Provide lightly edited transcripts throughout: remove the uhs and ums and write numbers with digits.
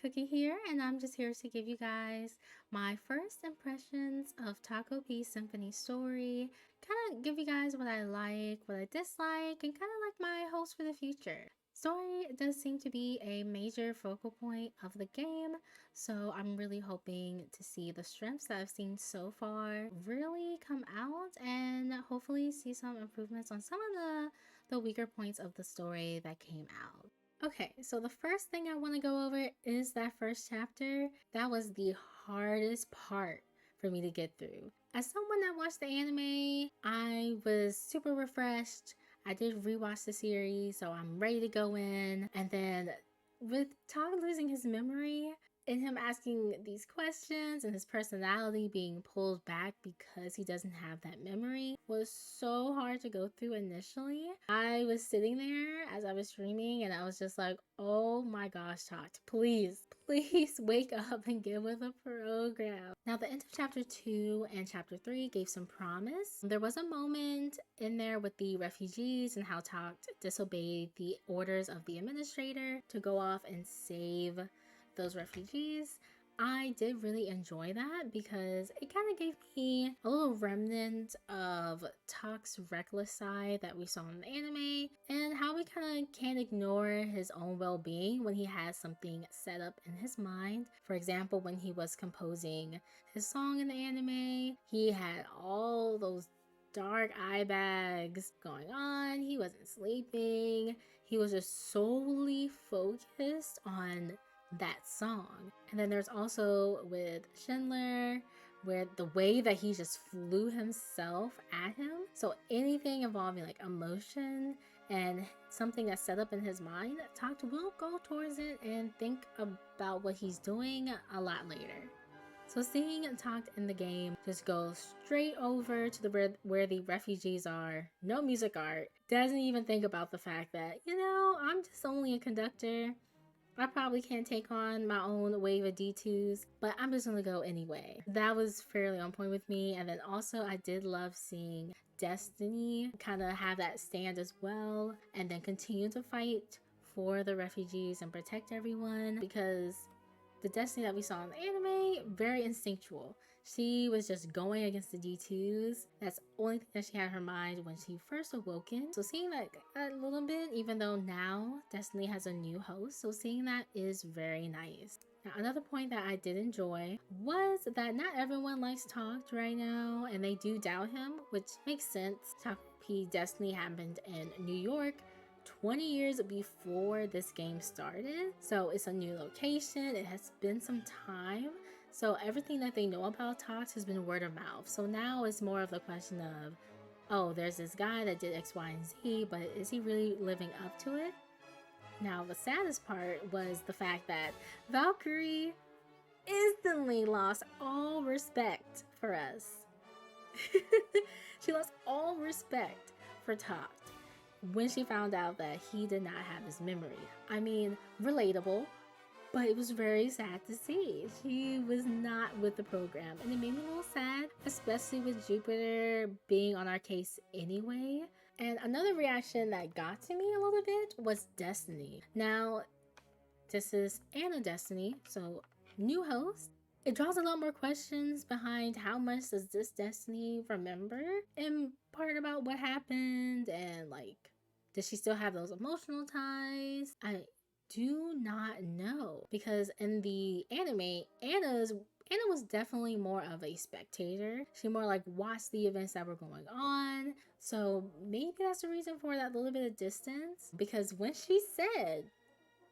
Cookie here, and I'm just here to give you guys my first impressions of Tchaikovsky Symphony story, kind of give you guys what I like, what I dislike, and kind of like my hopes for the future. Story does seem to be a major focal point of the game, so I'm really hoping to see the strengths that I've seen so far really come out and hopefully see some improvements on some of the weaker points of the story that came out. Okay, so the first thing I want to go over is that first chapter. That was the hardest part for me to get through. As someone that watched the anime, I was super refreshed. I did rewatch the series, so I'm ready to go in. And then with Todd losing his memory and him asking these questions and his personality being pulled back because he doesn't have that memory was so hard to go through initially. I was sitting there as I was streaming and I was just like, oh my gosh, Todd, please wake up and get with the program. Now, the end of chapter 2 and chapter 3 gave some promise. There was a moment in there with the refugees and how Takt disobeyed the orders of the administrator to go off and save those refugees. I did really enjoy that because it kind of gave me a little remnant of Takt's reckless side that we saw in the anime and how we kind of can't ignore his own well-being when he has something set up in his mind. For example, when he was composing his song in the anime, he had all those dark eye bags going on. He wasn't sleeping. He was just solely focused on that song. And then there's also with Schindler, where the way that he just flew himself at him. So anything involving like emotion and something that's set up in his mind, Takt will go towards it and think about what he's doing a lot later. So seeing Takt in the game just go straight over to where the refugees are, no music art, doesn't even think about the fact that, I'm just only a conductor. I probably can't take on my own wave of D2s, but I'm just gonna go anyway. That was fairly on point with me. And then also I did love seeing Destiny kind of have that stand as well and then continue to fight for the refugees and protect everyone, because the Destiny that we saw in the anime, very instinctual. She was just going against the D2s. That's the only thing that she had in her mind when she first awoken. So seeing that a little bit, even though now Destiny has a new host, so seeing that is very nice. Now, another point that I did enjoy was that not everyone likes Takt right now, and they do doubt him, which makes sense. Takt Destiny happened in New York 20 years before this game started, so it's a new location. It has been some time, so everything that they know about Takt has been word of mouth. So now it's more of the question of, oh, there's this guy that did X, Y, and Z, but is he really living up to it? Now, the saddest part was the fact that Valkyrie instantly lost all respect for us. She lost all respect for Takt when she found out that he did not have his memory. I mean, relatable, but it was very sad to see. She was not with the program, and it made me a little sad, especially with Jupiter being on our case anyway. And another reaction that got to me a little bit was Destiny. Now, this is Anna Destiny, so new host. It draws a lot more questions behind how much does this Destiny remember, in part about what happened, and like, does she still have those emotional ties? I do not know, because in the anime, Anna was definitely more of a spectator. She more like watched the events that were going on. So maybe that's the reason for that little bit of distance, because when she said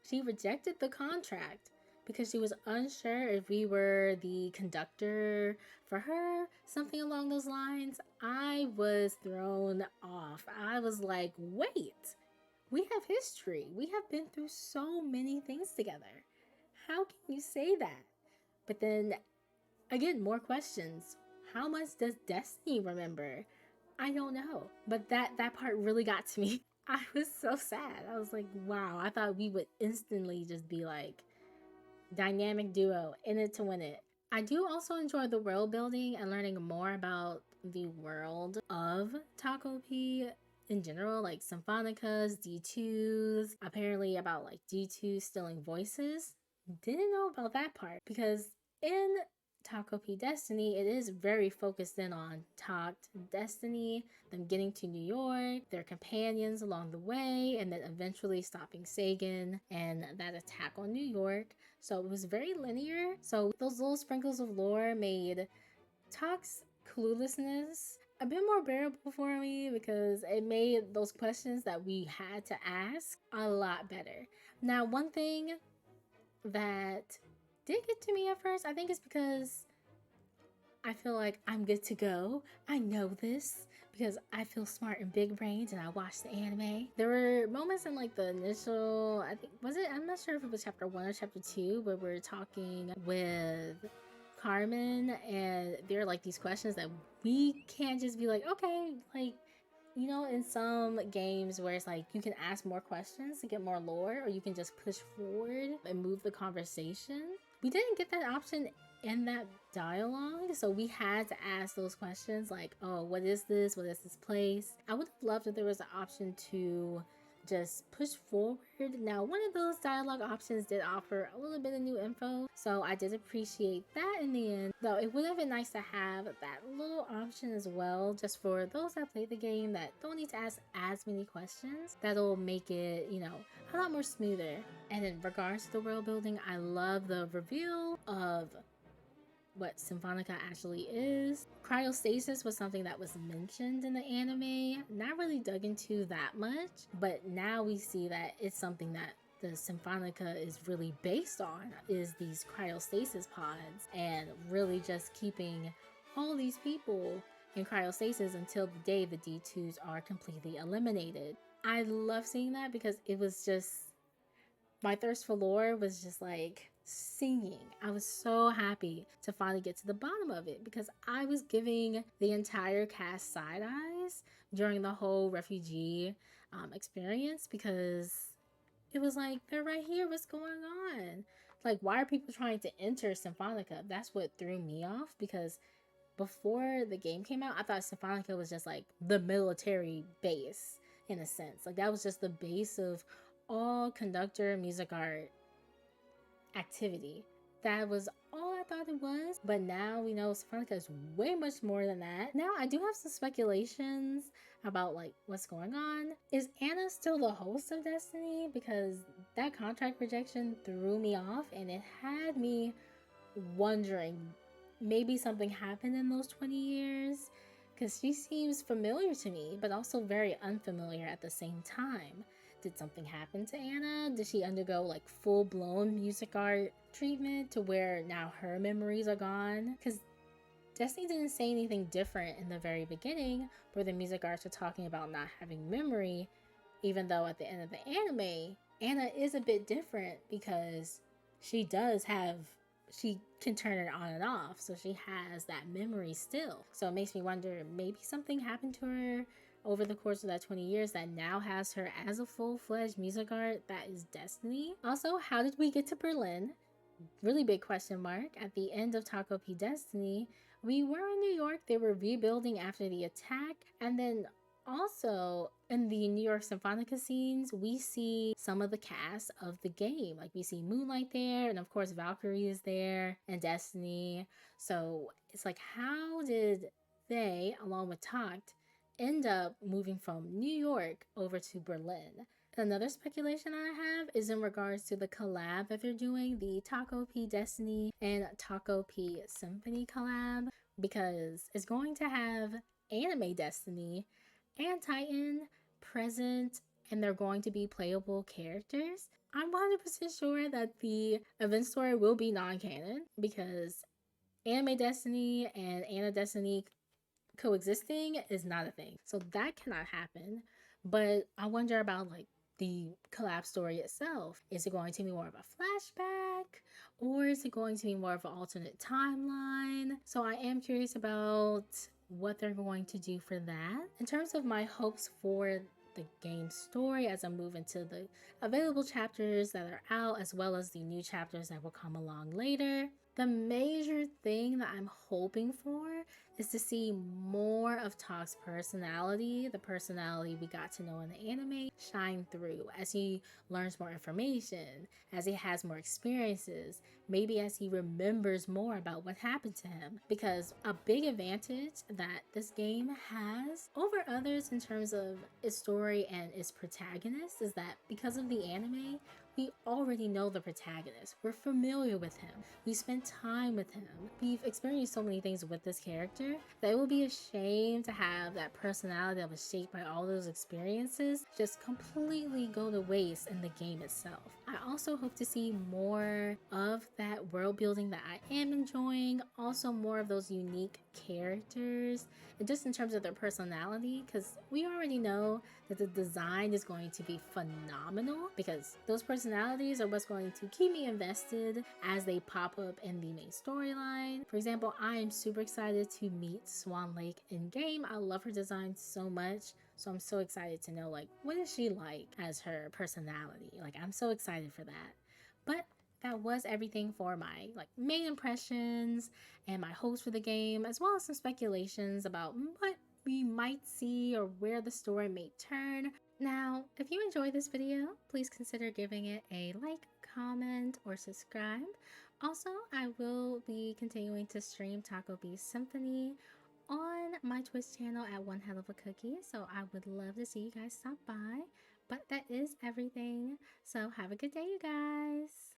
she rejected the contract because she was unsure if we were the conductor for her, something along those lines, I was thrown off. I was like, wait, we have history. We have been through so many things together. How can you say that? But then, again, more questions. How much does Destiny remember? I don't know. But that part really got to me. I was so sad. I was like, wow, I thought we would instantly just be like, dynamic duo, in it to win it. I do also enjoy the world building and learning more about the world of Tchaikovsky in general, like symphonicas, D2s, apparently about like D2 stealing voices didn't know about that part, because in Tchaikovsky Destiny, it is very focused in on Takt, Destiny, them getting to New York, their companions along the way, and then eventually stopping Sagan and that attack on New York. So it was very linear. So those little sprinkles of lore made Takt's cluelessness a bit more bearable for me, because it made those questions that we had to ask a lot better. Now, one thing that did get to me at first, I think it's because I feel like I'm good to go. I know this because I feel smart and big brained and I watched the anime. There were moments in like the initial, I think, was it? I'm not sure if it was chapter 1 or chapter 2, where we're talking with Carmen and there are like these questions that we can't just be like, okay, like, you know, in some games where it's like you can ask more questions to get more lore, or you can just push forward and move the conversation. We didn't get that option in that dialogue, so we had to ask those questions like, oh, what is this? What is this place? I would have loved if there was an option to just push forward. Now, one of those dialogue options did offer a little bit of new info, so I did appreciate that in the end. Though it would have been nice to have that little option as well, just for those that play the game that don't need to ask as many questions. That'll make it, you know, a lot more smoother. And in regards to the world building, I love the reveal of what Symphonica actually is. Cryostasis was something that was mentioned in the anime, not really dug into that much, but now we see that it's something that the Symphonica is really based on, is these cryostasis pods, and really just keeping all these people in cryostasis until the day the D2s are completely eliminated. I love seeing that because it was just, my thirst for lore was just like singing. I was so happy to finally get to the bottom of it, because I was giving the entire cast side eyes during the whole refugee experience, because it was like, they're right here, what's going on? Like, why are people trying to enter Symphonica? That's what threw me off, because before the game came out, I thought Symphonica was just like the military base in a sense. Like, that was just the base of all conductor music art activity. That was all I thought it was, but now we know Symphonica is way much more than that. Now, I do have some speculations about like what's going on. Is Anna still the host of Destiny? Because that contract rejection threw me off, and it had me wondering, maybe something happened in those 20 years, because she seems familiar to me, but also very unfamiliar at the same time. Did something happen to Anna? Did she undergo like full-blown music art treatment to where now her memories are gone? Because Destiny didn't say anything different in the very beginning, where the music arts are talking about not having memory, even though at the end of the anime, Anna is a bit different, because she can turn it on and off, so she has that memory still. So it makes me wonder, maybe something happened to her over the course of that 20 years that now has her as a full-fledged music art that is Destiny. Also, how did we get to Berlin? Really big question mark. At the end of Tchaikovsky Destiny, we were in New York. They were rebuilding after the attack, and then also in the New York Symphonica scenes, we see some of the cast of the game. Like, we see Moonlight there, and of course Valkyrie is there, and Destiny. So it's like, how did they, along with Takt, end up moving from New York over to Berlin? Another speculation I have is in regards to the collab that they're doing, the Tchaikovsky Destiny and Tchaikovsky Symphony collab, because it's going to have anime Destiny and Titan present, and they're going to be playable characters. I'm 100% sure that the event story will be non-canon, because anime Destiny and Anna Destiny coexisting is not a thing. So that cannot happen. But I wonder about like the collab story itself. Is it going to be more of a flashback, or is it going to be more of an alternate timeline? So I am curious about what they're going to do for that. In terms of my hopes for the game story as I move into the available chapters that are out, as well as the new chapters that will come along later, The major thing that I'm hoping for is to see more of Takt's personality, the personality we got to know in the anime, shine through as he learns more information, as he has more experiences, maybe as he remembers more about what happened to him. Because a big advantage that this game has over others in terms of its story and its protagonist is that because of the anime, we already know the protagonist. We're familiar with him. We spend time with him. We've experienced so many things with this character that it would be a shame to have that personality that was shaped by all those experiences just completely go to waste in the game itself. I also hope to see more of that world building that I am enjoying, also more of those unique characters, and just in terms of their personality, because we already know that the design is going to be phenomenal because those personalities are what's going to keep me invested as they pop up in the main storyline. For example, I am super excited to meet Swan Lake in game. I love her design so much. So I'm so excited to know, like, what is she like as her personality? Like, I'm so excited for that. But that was everything for my main impressions and my hopes for the game, as well as some speculations about what we might see or where the story may turn. Now, if you enjoyed this video, please consider giving it a like, comment, or subscribe. Also, I will be continuing to stream Tchaikosvky Symphony on my Twitch channel at One Hell of a Cookie, so I would love to see you guys stop by. But that is everything, so have a good day, you guys!